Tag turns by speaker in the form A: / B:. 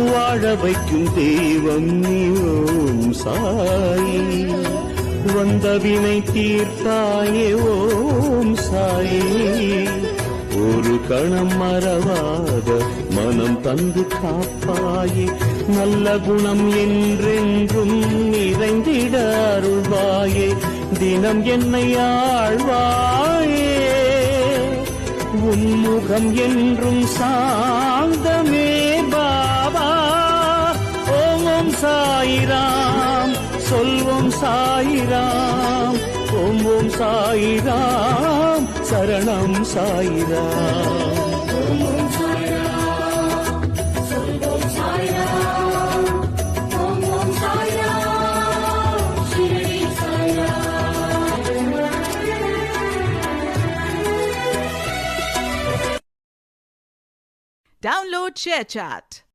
A: வாழ வைக்கும் தெய்வம் நீ ஓம் சாயி. வந்த வினை தீர்த்தாயே ஓம் சாயி. ஒரு கணம் மறவாத மனம் தந்து காப்பாயே. நல்ல குணம் என்றென்றும் நிறைந்திட அருள்வாயே. தினம் என்னை ஆழ்வாயே. உன்முகம் என்றும் சாந்தமே பாபா. ஓம் ஓம் சாயிராம் சொல்வோம் சாயிராம். ஓம் ஓம் சாயிராம் சரணம் சாயிராம்.
B: Download ShareChat.